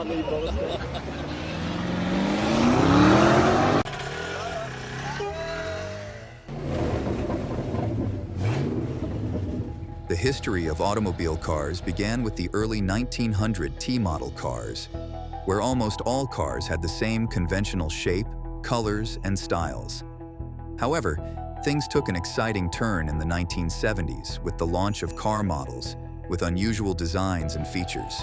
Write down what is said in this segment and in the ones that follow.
The history of automobile cars began with the early 1900 T-model cars, where almost all cars had the same conventional shape, colors, and styles. However, things took an exciting turn in the 1970s with the launch of car models with unusual designs and features.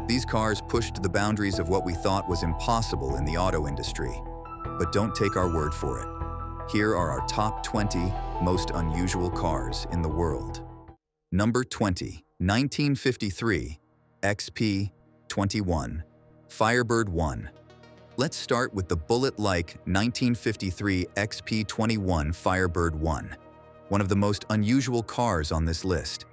These cars pushed the boundaries of what we thought was impossible in the auto industry. But don't take our word for it. Here are our top 20 most unusual cars in the world. Number 20, 1953 XP21 Firebird 1. Let's start with the bullet-like 1953 XP21 Firebird 1, one of the most unusual cars on this list.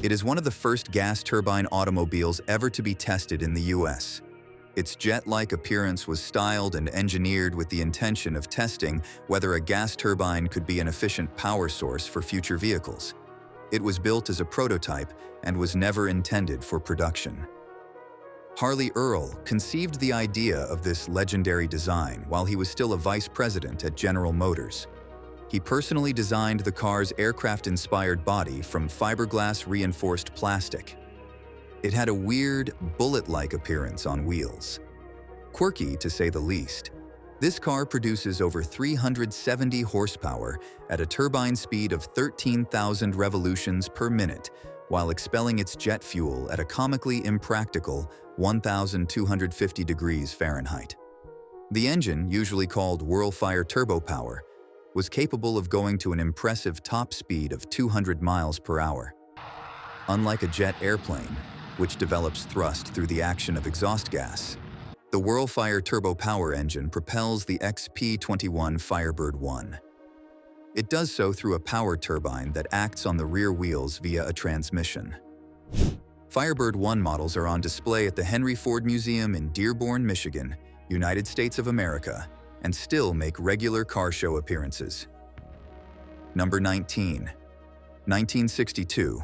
It is one of the first gas turbine automobiles ever to be tested in the US. Its jet-like appearance was styled and engineered with the intention of testing whether a gas turbine could be an efficient power source for future vehicles. It was built as a prototype and was never intended for production. Harley Earl conceived the idea of this legendary design while he was still a vice president at General Motors. He personally designed the car's aircraft-inspired body from fiberglass-reinforced plastic. It had a weird, bullet-like appearance on wheels. Quirky, to say the least. This car produces over 370 horsepower at a turbine speed of 13,000 revolutions per minute, while expelling its jet fuel at a comically impractical 1,250 degrees Fahrenheit. The engine, usually called Whirlfire Turbo Power, was capable of going to an impressive top speed of 200 miles per hour. Unlike a jet airplane, which develops thrust through the action of exhaust gas, the Whirlfire Turbo Power engine propels the XP21 Firebird 1. It does so through a power turbine that acts on the rear wheels via a transmission. Firebird 1 models are on display at the Henry Ford Museum in Dearborn, Michigan, United States of America, and still make regular car show appearances. Number 19. 1962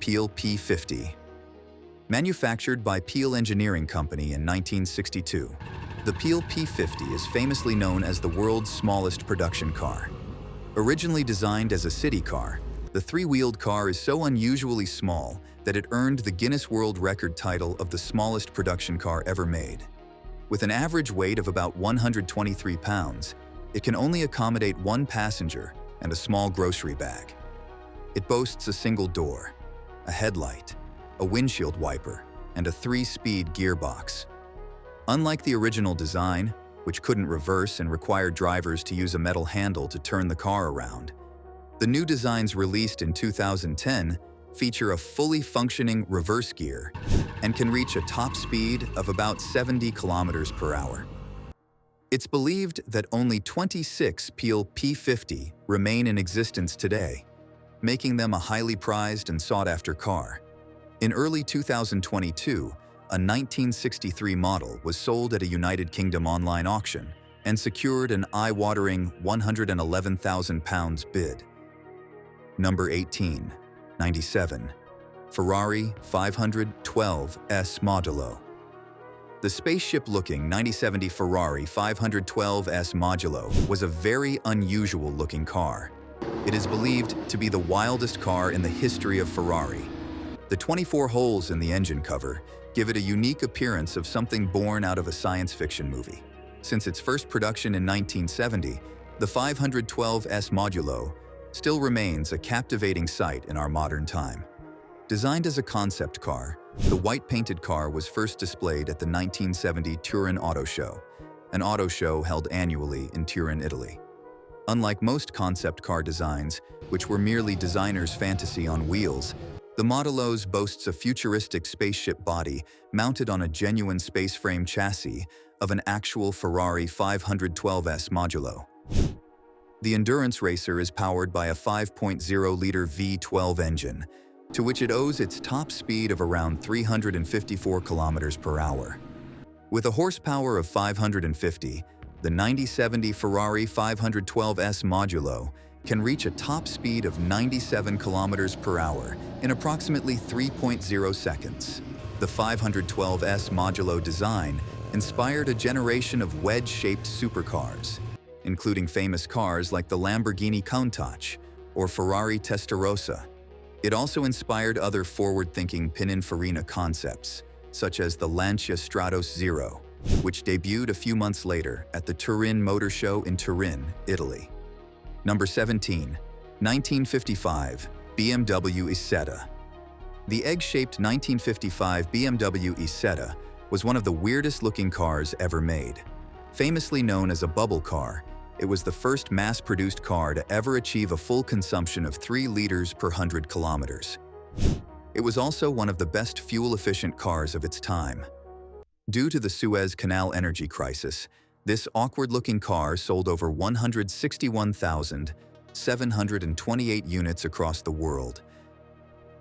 Peel P50. Manufactured by Peel Engineering Company in 1962, the Peel P50 is famously known as the world's smallest production car. Originally designed as a city car, the three-wheeled car is so unusually small that it earned the Guinness World Record title of the smallest production car ever made. With an average weight of about 123 pounds, it can only accommodate one passenger and a small grocery bag. It boasts a single door, a headlight, a windshield wiper, and a 3-speed gearbox. Unlike the original design, which couldn't reverse and required drivers to use a metal handle to turn the car around, the new designs released in 2010 feature a fully functioning reverse gear and can reach a top speed of about 70 kilometers per hour. It's believed that only 26 Peel P50 remain in existence today, making them a highly prized and sought-after car. In early 2022, a 1963 model was sold at a United Kingdom online auction and secured an eye-watering £111,000 bid. Number 18. 97. Ferrari 512 S Modulo. The spaceship-looking 1970 Ferrari 512 S Modulo was a very unusual-looking car. It is believed to be the wildest car in the history of Ferrari. The 24 holes in the engine cover give it a unique appearance of something born out of a science fiction movie. Since its first production in 1970, the 512 S Modulo still remains a captivating sight in our modern time. Designed as a concept car, the white-painted car was first displayed at the 1970 Turin Auto Show, an auto show held annually in Turin, Italy. Unlike most concept car designs, which were merely designers' fantasy on wheels, the Modulo boasts a futuristic spaceship body mounted on a genuine space-frame chassis of an actual Ferrari 512 S Modulo. The endurance racer is powered by a 5.0-liter V12 engine, to which it owes its top speed of around 354 kilometers per hour. With a horsepower of 550, the 1970 Ferrari 512 S Modulo can reach a top speed of 97 kilometers per hour in approximately 3.0 seconds. The 512 S Modulo design inspired a generation of wedge-shaped supercars, including famous cars like the Lamborghini Countach or Ferrari Testarossa. It also inspired other forward-thinking Pininfarina concepts, such as the Lancia Stratos Zero, which debuted a few months later at the Turin Motor Show in Turin, Italy. Number 17. 1955 BMW Isetta. The egg-shaped 1955 BMW Isetta was one of the weirdest-looking cars ever made. Famously known as a bubble car, it was the first mass-produced car to ever achieve a full consumption of 3 liters per 100 kilometers. It was also one of the best fuel-efficient cars of its time. Due to the Suez Canal energy crisis, this awkward-looking car sold over 161,728 units across the world.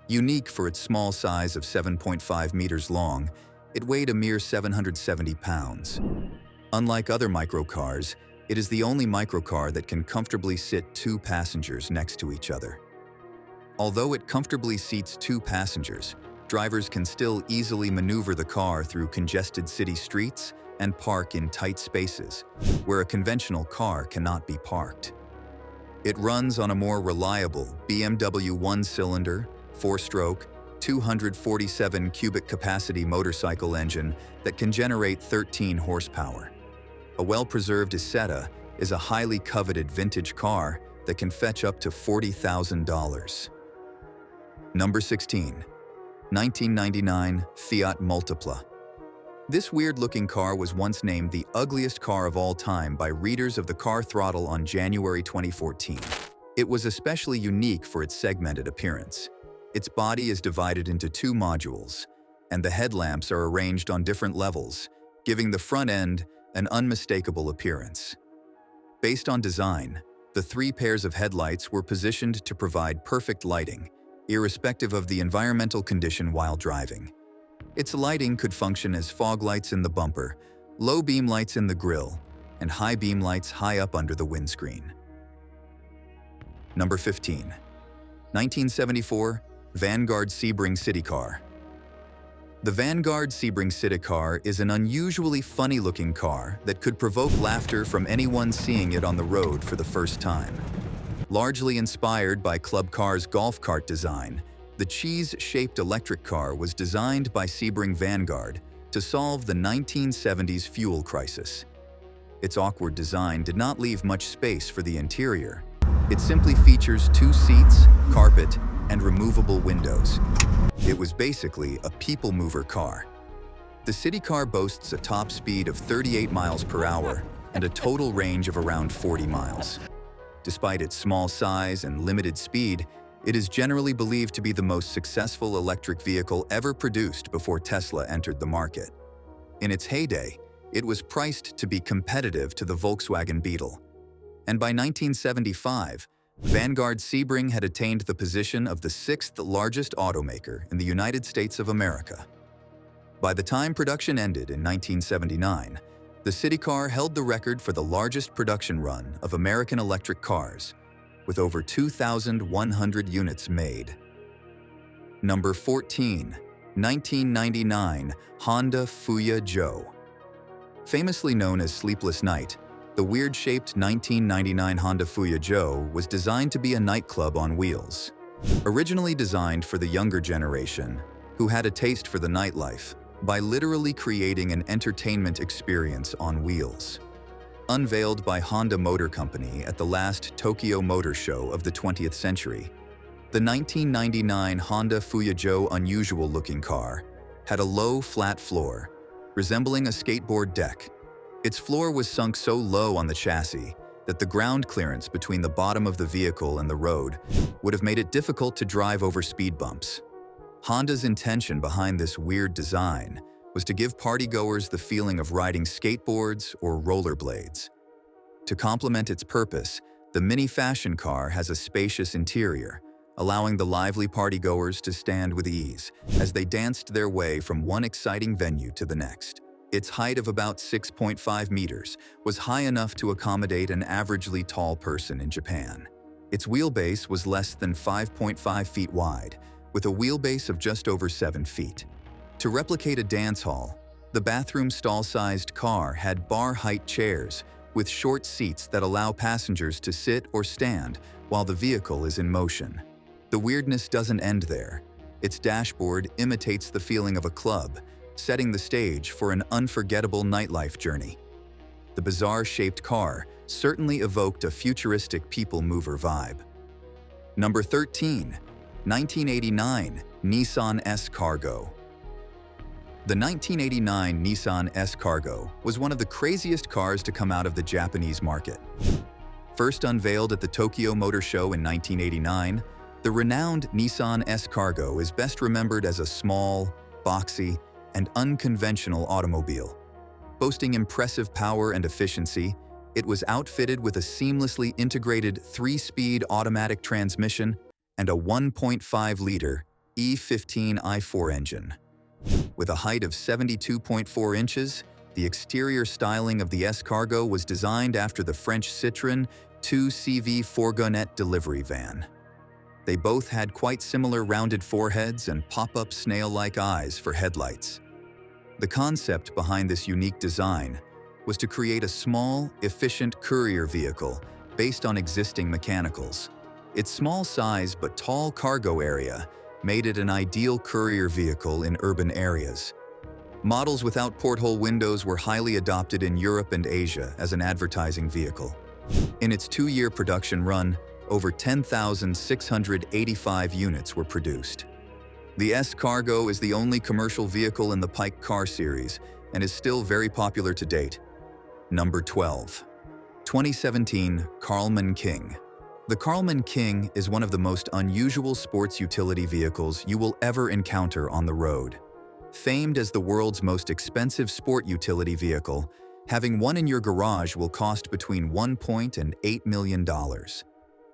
Unique for its small size of 7.5 meters long, it weighed a mere 770 pounds. Unlike other microcars, it is the only microcar that can comfortably sit 2 passengers next to each other. Although it comfortably seats 2 passengers, drivers can still easily maneuver the car through congested city streets and park in tight spaces, where a conventional car cannot be parked. It runs on a more reliable BMW 1-cylinder, 4-stroke, 247 cubic capacity motorcycle engine that can generate 13 horsepower. A well-preserved Isetta is a highly coveted vintage car that can fetch up to $40,000. Number 16. 1999 Fiat Multipla. This weird-looking car was once named the ugliest car of all time by readers of the Car Throttle on January 2014. It was especially unique for its segmented appearance. Its body is divided into 2 modules, and the headlamps are arranged on different levels, giving the front end an unmistakable appearance. Based on design, the 3 pairs of headlights were positioned to provide perfect lighting, irrespective of the environmental condition while driving. Its lighting could function as fog lights in the bumper, low beam lights in the grille, and high beam lights high up under the windscreen. Number 15. 1974 Vanguard Sebring City Car. The Vanguard Sebring City Car is an unusually funny-looking car that could provoke laughter from anyone seeing it on the road for the first time. Largely inspired by Club Car's golf cart design, the cheese-shaped electric car was designed by Sebring Vanguard to solve the 1970s fuel crisis. Its awkward design did not leave much space for the interior. It simply features 2 seats, carpet, and removable windows. It was basically a people mover car. The city car boasts a top speed of 38 miles per hour and a total range of around 40 miles. Despite its small size and limited speed, it is generally believed to be the most successful electric vehicle ever produced before Tesla entered the market. In its heyday, it was priced to be competitive to the Volkswagen Beetle. And by 1975, Vanguard Sebring had attained the position of the 6th largest automaker in the United States of America. By the time production ended in 1979, the city car held the record for the largest production run of American electric cars, with over 2,100 units made. Number 14. 1999 Honda Fuya-Jo. Famously known as Sleepless Night, the weird-shaped 1999 Honda Fuya-Jo was designed to be a nightclub on wheels. Originally designed for the younger generation, who had a taste for the nightlife, by literally creating an entertainment experience on wheels. Unveiled by Honda Motor Company at the last Tokyo Motor Show of the 20th century, the 1999 Honda Fuya-Jo unusual-looking car had a low, flat floor, resembling a skateboard deck. Its floor was sunk so low on the chassis that the ground clearance between the bottom of the vehicle and the road would have made it difficult to drive over speed bumps. Honda's intention behind this weird design was to give partygoers the feeling of riding skateboards or rollerblades. To complement its purpose, the mini fashion car has a spacious interior, allowing the lively partygoers to stand with ease as they danced their way from one exciting venue to the next. Its height of about 6.5 meters was high enough to accommodate an averagely tall person in Japan. Its wheelbase was less than 5.5 feet wide, with a wheelbase of just over 7 feet. To replicate a dance hall, the bathroom stall-sized car had bar-height chairs with short seats that allow passengers to sit or stand while the vehicle is in motion. The weirdness doesn't end there. Its dashboard imitates the feeling of a club, setting the stage for an unforgettable nightlife journey. The bizarre-shaped car certainly evoked a futuristic people-mover vibe. Number 13. 1989 Nissan S-Cargo. The 1989 Nissan S-Cargo was one of the craziest cars to come out of the Japanese market. First unveiled at the Tokyo Motor Show in 1989, the renowned Nissan S-Cargo is best remembered as a small, boxy, and unconventional automobile. Boasting impressive power and efficiency, it was outfitted with a seamlessly integrated 3-speed automatic transmission and a 1.5-liter E15 i4 engine. With a height of 72.4 inches, the exterior styling of the S-Cargo was designed after the French Citroën 2CV fourgonette delivery van. They both had quite similar rounded foreheads and pop-up snail-like eyes for headlights. The concept behind this unique design was to create a small, efficient courier vehicle based on existing mechanicals. Its small size but tall cargo area made it an ideal courier vehicle in urban areas. Models without porthole windows were highly adopted in Europe and Asia as an advertising vehicle. In its 2-year production run, over 10,685 units were produced. The S-Cargo is the only commercial vehicle in the Pike car series and is still very popular to date. Number 12. 2017 Karlmann King. The Karlmann King is one of the most unusual sports utility vehicles you will ever encounter on the road. Famed as the world's most expensive sport utility vehicle, having one in your garage will cost between $1.8 million.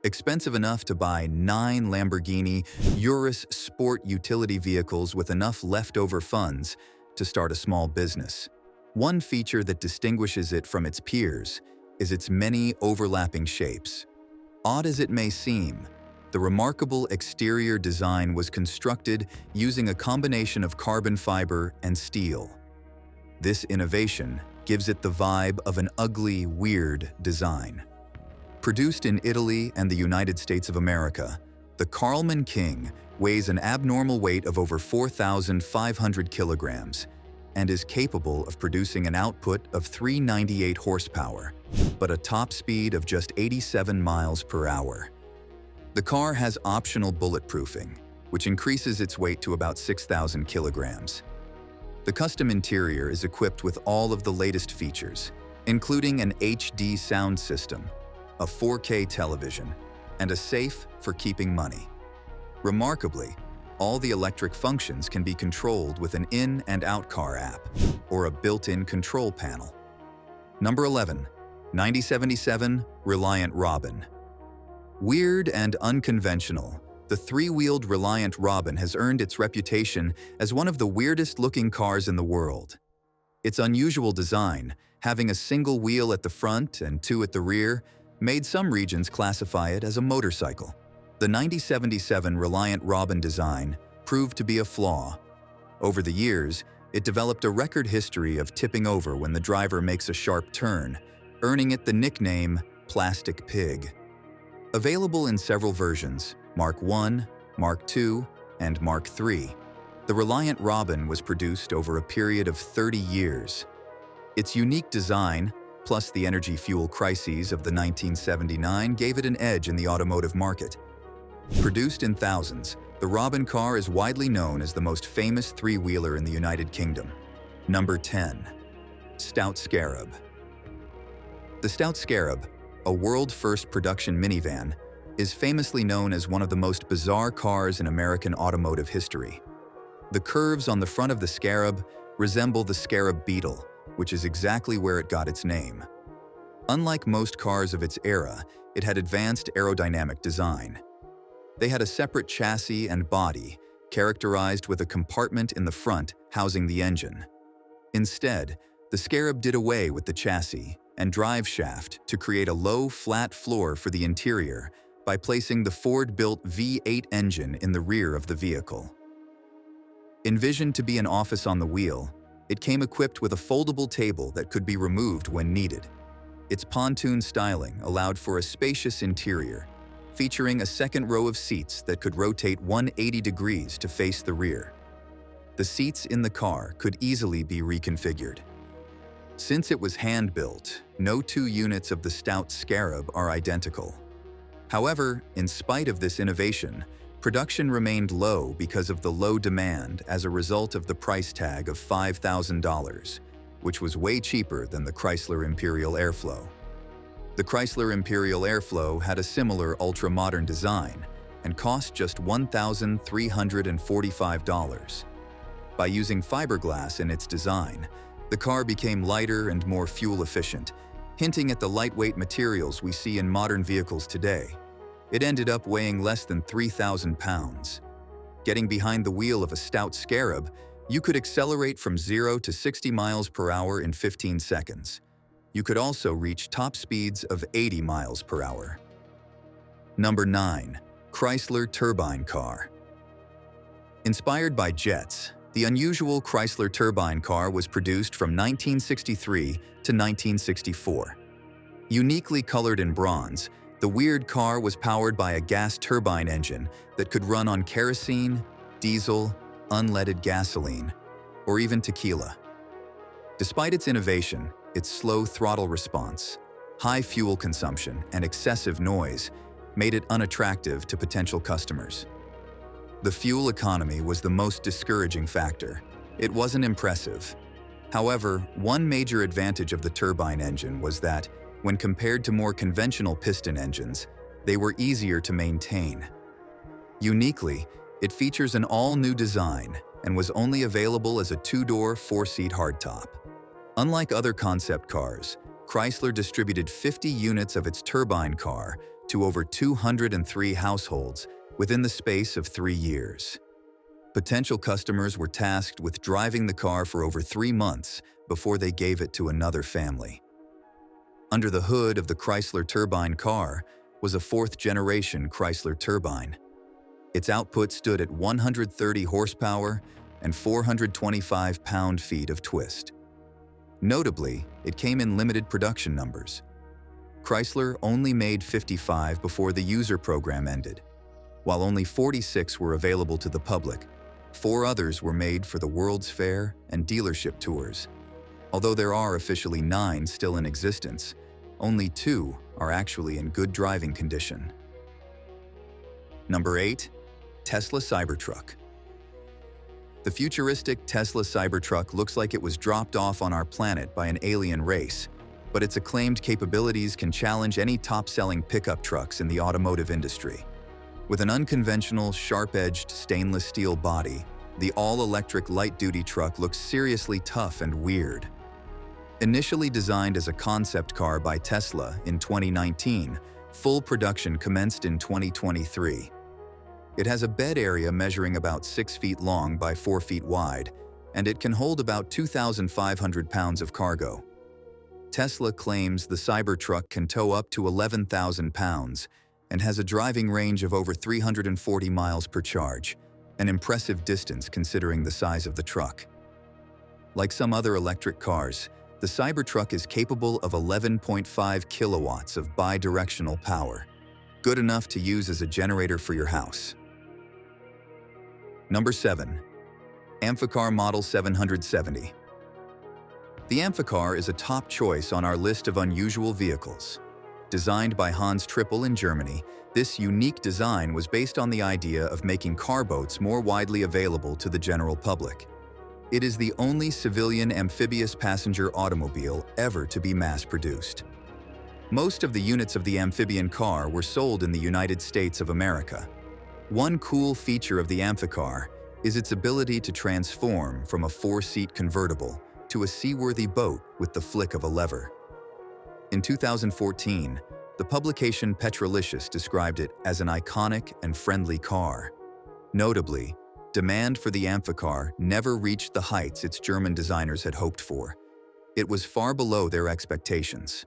Expensive enough to buy 9 Lamborghini Urus sport utility vehicles with enough leftover funds to start a small business. One feature that distinguishes it from its peers is its many overlapping shapes. Odd as it may seem, the remarkable exterior design was constructed using a combination of carbon fiber and steel. This innovation gives it the vibe of an ugly, weird design. Produced in Italy and the United States of America, the Karlmann King weighs an abnormal weight of over 4,500 kilograms and is capable of producing an output of 398 horsepower, but a top speed of just 87 miles per hour. The car has optional bulletproofing, which increases its weight to about 6,000 kilograms. The custom interior is equipped with all of the latest features, including an HD sound system, a 4K television, and a safe for keeping money. Remarkably, all the electric functions can be controlled with an in- and out-car app or a built-in control panel. Number 11. 1977 Reliant Robin. Weird and unconventional, the 3-wheeled Reliant Robin has earned its reputation as one of the weirdest-looking cars in the world. Its unusual design, having a single wheel at the front and 2 at the rear, made some regions classify it as a motorcycle. The 1977 Reliant Robin design proved to be a flaw. Over the years, it developed a record history of tipping over when the driver makes a sharp turn, earning it the nickname Plastic Pig. Available in several versions, Mark I, Mark II, and Mark III, the Reliant Robin was produced over a period of 30 years. Its unique design, plus the energy-fuel crises of the 1979, gave it an edge in the automotive market. Produced in thousands, the Robin car is widely known as the most famous 3-wheeler in the United Kingdom. Number 10. Stout Scarab. The Stout Scarab, a world-first production minivan, is famously known as one of the most bizarre cars in American automotive history. The curves on the front of the Scarab resemble the Scarab Beetle, which is exactly where it got its name. Unlike most cars of its era, it had advanced aerodynamic design. They had a separate chassis and body, characterized with a compartment in the front housing the engine. Instead, the Scarab did away with the chassis and drive shaft to create a low, flat floor for the interior, by placing the Ford-built V8 engine in the rear of the vehicle. Envisioned to be an office on the wheel, it came equipped with a foldable table that could be removed when needed. Its pontoon styling allowed for a spacious interior, featuring a second row of seats that could rotate 180 degrees to face the rear. The seats in the car could easily be reconfigured. Since it was hand-built, no two units of the Stout Scarab are identical. However, in spite of this innovation, production remained low because of the low demand as a result of the price tag of $5,000, which was way cheaper than the Chrysler Imperial Airflow. The Chrysler Imperial Airflow had a similar ultra-modern design and cost just $1,345. By using fiberglass in its design, the car became lighter and more fuel-efficient, hinting at the lightweight materials we see in modern vehicles today. It ended up weighing less than 3,000 pounds. Getting behind the wheel of a Stout Scarab, you could accelerate from 0 to 60 miles per hour in 15 seconds. You could also reach top speeds of 80 miles per hour. Number 9. Chrysler Turbine Car. Inspired by jets, the unusual Chrysler Turbine car was produced from 1963 to 1964. Uniquely colored in bronze, the weird car was powered by a gas turbine engine that could run on kerosene, diesel, unleaded gasoline, or even tequila. Despite its innovation, its slow throttle response, high fuel consumption, and excessive noise made it unattractive to potential customers. The fuel economy was the most discouraging factor. It wasn't impressive. However, one major advantage of the turbine engine was that, when compared to more conventional piston engines, they were easier to maintain. Uniquely, it features an all-new design and was only available as a two-door, four-seat hardtop. Unlike other concept cars, Chrysler distributed 50 units of its turbine car to over 203 households within the space of 3 years. Potential customers were tasked with driving the car for over 3 months before they gave it to another family. Under the hood of the Chrysler Turbine car was a fourth-generation Chrysler Turbine. Its output stood at 130 horsepower and 425 pound-feet of twist. Notably, it came in limited production numbers. Chrysler only made 55 before the user program ended. While only 46 were available to the public, 4 others were made for the World's Fair and dealership tours. Although there are officially 9 still in existence, only 2 are actually in good driving condition. Number 8. Tesla Cybertruck. The futuristic Tesla Cybertruck looks like it was dropped off on our planet by an alien race, but its acclaimed capabilities can challenge any top-selling pickup trucks in the automotive industry. With an unconventional, sharp-edged stainless steel body, the all-electric light-duty truck looks seriously tough and weird. Initially designed as a concept car by Tesla in 2019, full production commenced in 2023. It has a bed area measuring about 6 feet long by 4 feet wide, and it can hold about 2,500 pounds of cargo. Tesla claims the Cybertruck can tow up to 11,000 pounds and has a driving range of over 340 miles per charge, an impressive distance considering the size of the truck. Like some other electric cars, the Cybertruck is capable of 11.5 kilowatts of bi-directional power, good enough to use as a generator for your house. Number 7. Amphicar Model 770. The Amphicar is a top choice on our list of unusual vehicles. Designed by Hans Trippel in Germany, this unique design was based on the idea of making car boats more widely available to the general public. It is the only civilian amphibious passenger automobile ever to be mass-produced. Most of the units of the amphibian car were sold in the United States of America. One cool feature of the Amphicar is its ability to transform from a 4-seat convertible to a seaworthy boat with the flick of a lever. In 2014, the publication Petrolicious described it as an iconic and friendly car. Notably, demand for the Amphicar never reached the heights its German designers had hoped for. It was far below their expectations.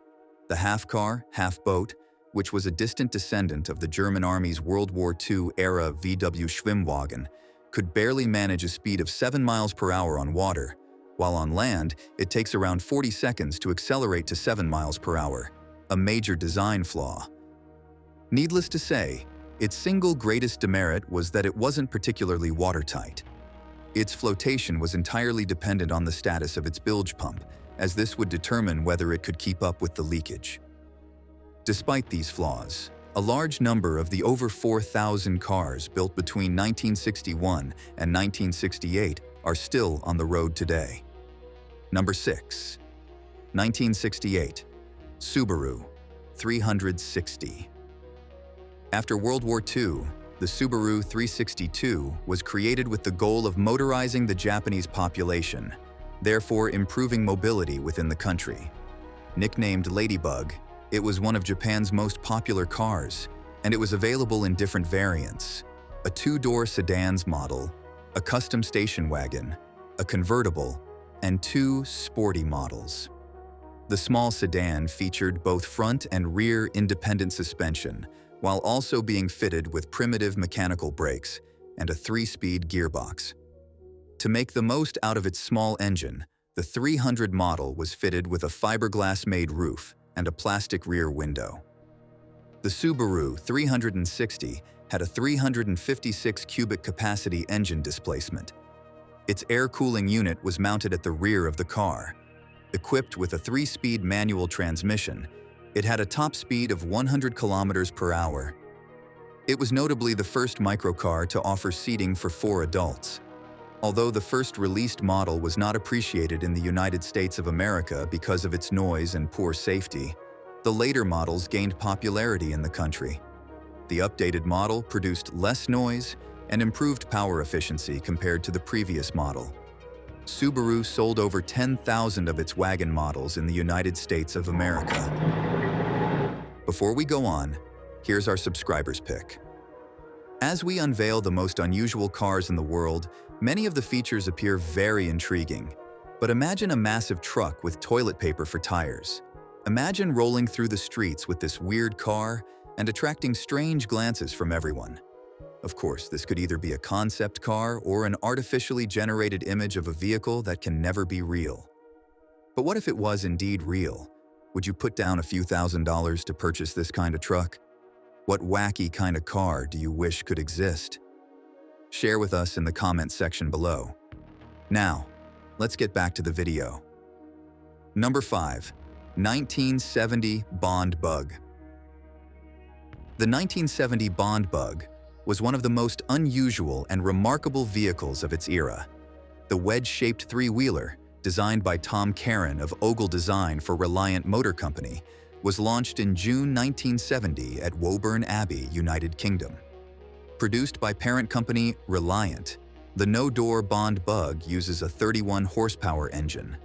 The half-car, half-boat which was a distant descendant of the German Army's World War II-era VW Schwimmwagen, could barely manage a speed of 7 miles per hour on water, while on land, it takes around 40 seconds to accelerate to 7 miles per hour, a major design flaw. Needless to say, its single greatest demerit was that it wasn't particularly watertight. Its flotation was entirely dependent on the status of its bilge pump, as this would determine whether it could keep up with the leakage. Despite these flaws, a large number of the over 4,000 cars built between 1961 and 1968 are still on the road today. Number 6. 1968. Subaru 360. After World War II, the Subaru 362 was created with the goal of motorizing the Japanese population, therefore improving mobility within the country. Nicknamed Ladybug, it was one of Japan's most popular cars, and it was available in different variants: a 2-door sedans model, a custom station wagon, a convertible, and 2 sporty models. The small sedan featured both front and rear independent suspension, while also being fitted with primitive mechanical brakes and a 3-speed gearbox. To make the most out of its small engine, the 300 model was fitted with a fiberglass-made roof and a plastic rear window. The Subaru 360 had a 356 cubic capacity engine displacement. Its air cooling unit was mounted at the rear of the car. Equipped with a 3-speed manual transmission, it had a top speed of 100 kilometers per hour. It was notably the first microcar to offer seating for 4 adults. Although the first released model was not appreciated in the United States of America because of its noise and poor safety, the later models gained popularity in the country. The updated model produced less noise and improved power efficiency compared to the previous model. Subaru sold over 10,000 of its wagon models in the United States of America. Before we go on, here's our subscribers pick. As we unveil the most unusual cars in the world, many of the features appear very intriguing. But imagine a massive truck with toilet paper for tires. Imagine rolling through the streets with this weird car and attracting strange glances from everyone. Of course, this could either be a concept car or an artificially generated image of a vehicle that can never be real. But what if it was indeed real? Would you put down a few $1,000s to purchase this kind of truck? What wacky kind of car do you wish could exist? Share with us in the comments section below. Now, let's get back to the video. Number 5. 1970 Bond Bug. The 1970 Bond Bug was one of the most unusual and remarkable vehicles of its era. The wedge-shaped three-wheeler, designed by Tom Caron of Ogle Design for Reliant Motor Company, was launched in June 1970 at Woburn Abbey, United Kingdom. Produced by parent company Reliant, the no-door Bond Bug uses a 31-horsepower engine.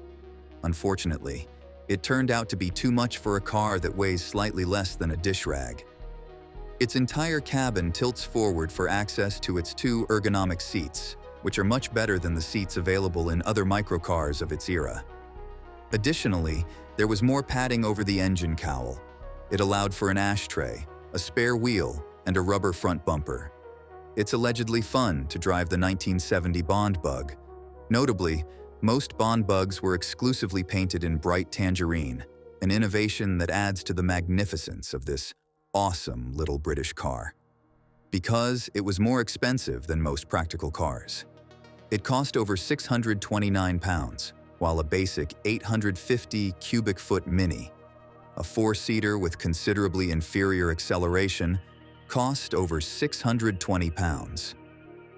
Unfortunately, it turned out to be too much for a car that weighs slightly less than a dish rag. Its entire cabin tilts forward for access to its 2 ergonomic seats, which are much better than the seats available in other microcars of its era. Additionally, there was more padding over the engine cowl. It allowed for an ashtray, a spare wheel, and a rubber front bumper. It's allegedly fun to drive the 1970 Bond Bug. Notably, most Bond Bugs were exclusively painted in bright tangerine, an innovation that adds to the magnificence of this awesome little British car. Because it was more expensive than most practical cars. It cost over £629, while a basic 850 cubic foot Mini, a 4-seater with considerably inferior acceleration, cost over £620.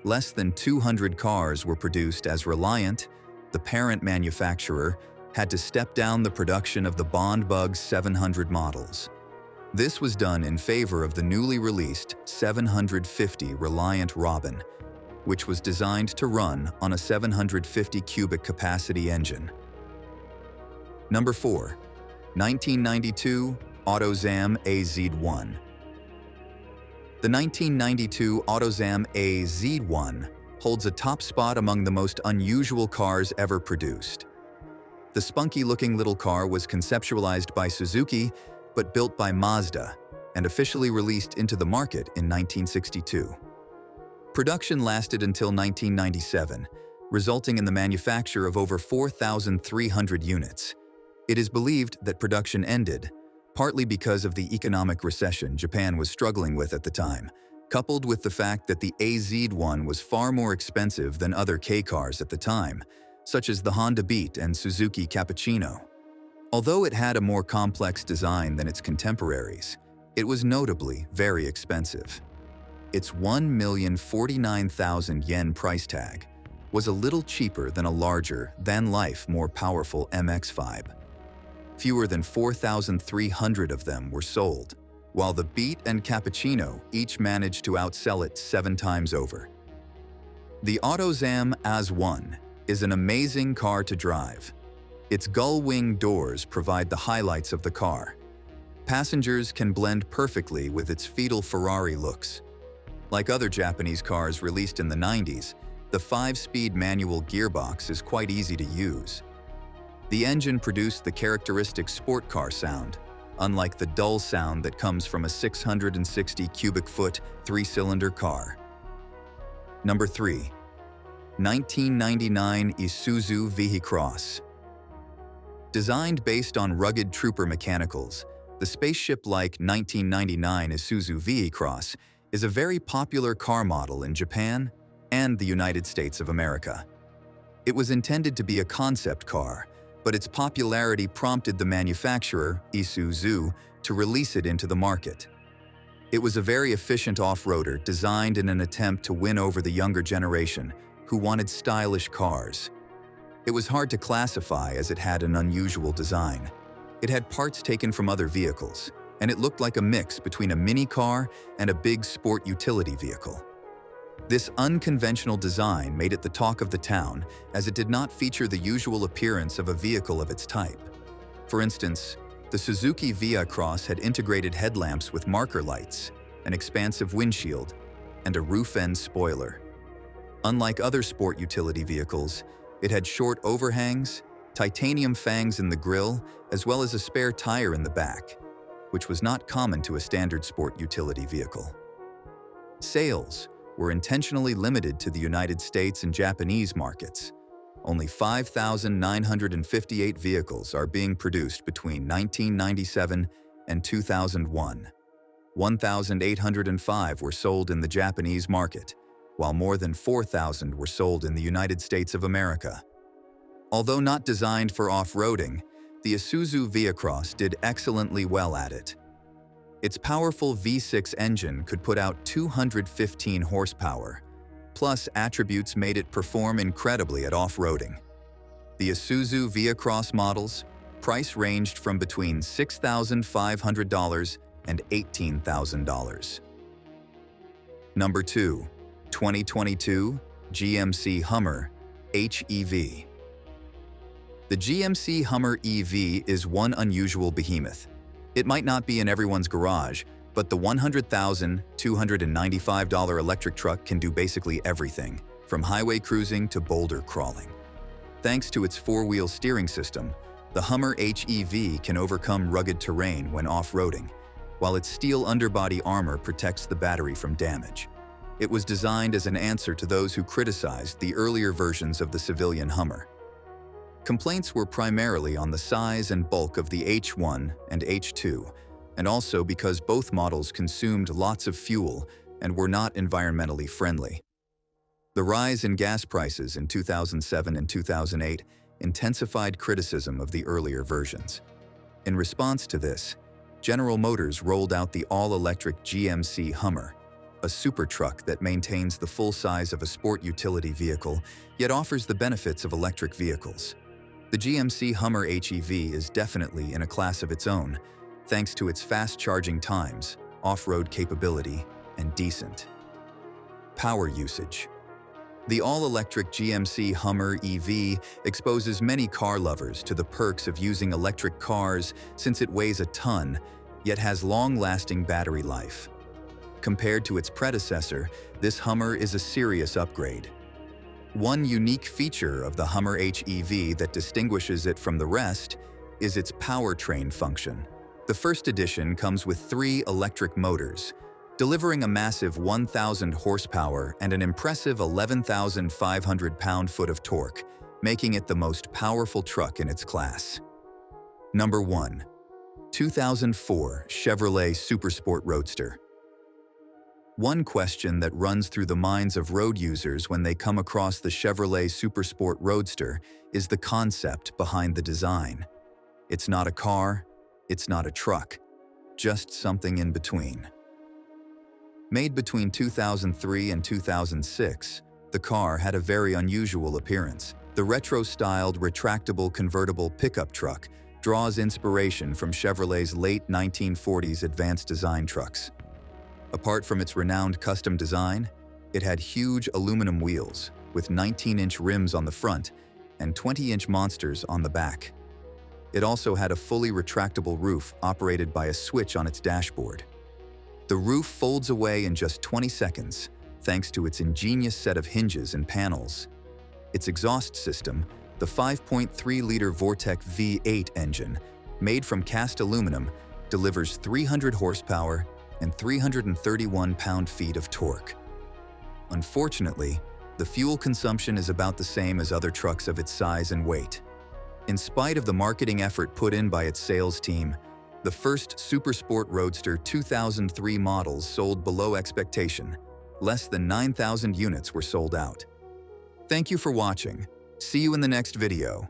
Less than 200 cars were produced as Reliant, the parent manufacturer, had to step down the production of the Bond Bug 700 models. This was done in favor of the newly released 750 Reliant Robin, which was designed to run on a 750 cubic capacity engine. Number 4. 1992 Autozam AZ-1. The 1992 Autozam AZ-1 holds a top spot among the most unusual cars ever produced. The spunky-looking little car was conceptualized by Suzuki but built by Mazda, and officially released into the market in 1962. Production lasted until 1997, resulting in the manufacture of over 4,300 units. It is believed that production ended, partly because of the economic recession Japan was struggling with at the time, coupled with the fact that the AZ-1 was far more expensive than other K cars at the time, such as the Honda Beat and Suzuki Cappuccino. Although it had a more complex design than its contemporaries, it was notably very expensive. Its 1,049,000 yen price tag was a little cheaper than a larger-than-life, more powerful MX-5. Fewer than 4,300 of them were sold, while the Beat and Cappuccino each managed to outsell it 7 times over. The Autozam AZ-1 is an amazing car to drive. Its gull-wing doors provide the highlights of the car. Passengers can blend perfectly with its fetal Ferrari looks. Like other Japanese cars released in the 90s, the 5-speed manual gearbox is quite easy to use. The engine produced the characteristic sport car sound, unlike the dull sound that comes from a 660 cubic foot 3-cylinder car. Number 3. 1999 Isuzu VehiCROSS. Designed based on rugged trooper mechanicals, the spaceship-like 1999 Isuzu VehiCROSS is a very popular car model in Japan and the United States of America. It was intended to be a concept car, but its popularity prompted the manufacturer, Isuzu, to release it into the market. It was a very efficient off-roader designed in an attempt to win over the younger generation who wanted stylish cars. It was hard to classify as it had an unusual design. It had parts taken from other vehicles, and it looked like a mix between a mini car and a big sport utility vehicle. This unconventional design made it the talk of the town, as it did not feature the usual appearance of a vehicle of its type. For instance, the Suzuki VehiCROSS had integrated headlamps with marker lights, an expansive windshield, and a roof-end spoiler. Unlike other sport utility vehicles, it had short overhangs, titanium fangs in the grille, as well as a spare tire in the back, which was not common to a standard sport utility vehicle. Sales were intentionally limited to the United States and Japanese markets. Only 5,958 vehicles are being produced between 1997 and 2001. 1,805 were sold in the Japanese market, while more than 4,000 were sold in the United States of America. Although not designed for off-roading, the Isuzu VehiCROSS did excellently well at it. Its powerful V6 engine could put out 215 horsepower, plus attributes made it perform incredibly at off-roading. The Isuzu VehiCROSS models price ranged from between $6,500 and $18,000. Number 2. 2022 GMC Hummer HEV. The GMC Hummer EV is one unusual behemoth. It might not be in everyone's garage, but the $100,295 electric truck can do basically everything, from highway cruising to boulder crawling. Thanks to its 4-wheel steering system, the Hummer HEV can overcome rugged terrain when off-roading, while its steel underbody armor protects the battery from damage. It was designed as an answer to those who criticized the earlier versions of the civilian Hummer. Complaints were primarily on the size and bulk of the H1 and H2, and also because both models consumed lots of fuel and were not environmentally friendly. The rise in gas prices in 2007 and 2008 intensified criticism of the earlier versions. In response to this, General Motors rolled out the all-electric GMC Hummer, a super truck that maintains the full size of a sport utility vehicle, yet offers the benefits of electric vehicles. The GMC Hummer HEV is definitely in a class of its own, thanks to its fast charging times, off-road capability, and decent power usage. The all-electric GMC Hummer EV exposes many car lovers to the perks of using electric cars since it weighs a ton, yet has long-lasting battery life. Compared to its predecessor, this Hummer is a serious upgrade. One unique feature of the Hummer HEV that distinguishes it from the rest is its powertrain function. The first edition comes with 3 electric motors, delivering a massive 1,000 horsepower and an impressive 11,500 pound-foot of torque, making it the most powerful truck in its class. Number 1. 2004 Chevrolet Supersport Roadster. One question that runs through the minds of road users when they come across the Chevrolet Supersport Roadster is the concept behind the design. It's not a car, it's not a truck, just something in between. Made between 2003 and 2006, the car had a very unusual appearance. The retro-styled, retractable convertible pickup truck draws inspiration from Chevrolet's late 1940s advanced design trucks. Apart from its renowned custom design, it had huge aluminum wheels with 19-inch rims on the front and 20-inch monsters on the back. It also had a fully retractable roof operated by a switch on its dashboard. The roof folds away in just 20 seconds, thanks to its ingenious set of hinges and panels. Its exhaust system, the 5.3-liter Vortec V8 engine, made from cast aluminum, delivers 300 horsepower and 331 pound-feet of torque. Unfortunately, the fuel consumption is about the same as other trucks of its size and weight. In spite of the marketing effort put in by its sales team, the first Supersport Roadster 2003 models sold below expectation. Less than 9,000 units were sold out. Thank you for watching. See you in the next video.